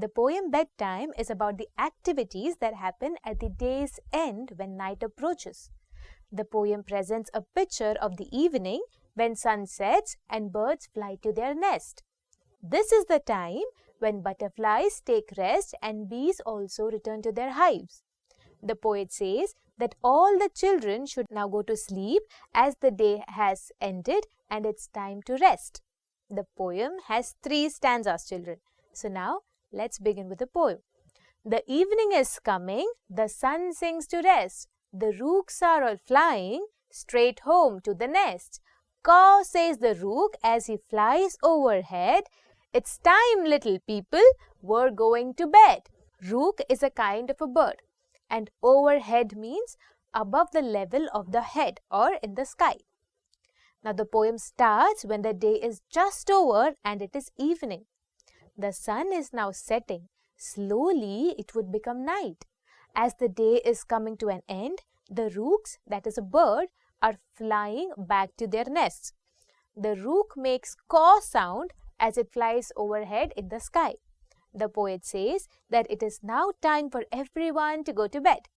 The poem Bedtime is about the activities that happen at the day's end when night approaches. The poem presents a picture of the evening when sun sets and birds fly to their nest. This is the time when butterflies take rest and bees also return to their hives. The poet says that all the children should now go to sleep as the day has ended and it's time to rest. The poem has 3 stanzas, children. So now let's begin with the poem. The evening is coming, the sun sings to rest. The rooks are all flying straight home to the nest. Caw, says the rook as he flies overhead. It's time, little people, we're going to bed. Rook is a kind of a bird, and overhead means above the level of the head or in the sky. Now the poem starts when the day is just over and it is evening. The sun is now setting. Slowly it would become night. As the day is coming to an end, the rooks, that is a bird, are flying back to their nests. The rook makes caw sound as it flies overhead in the sky. The poet says that it is now time for everyone to go to bed.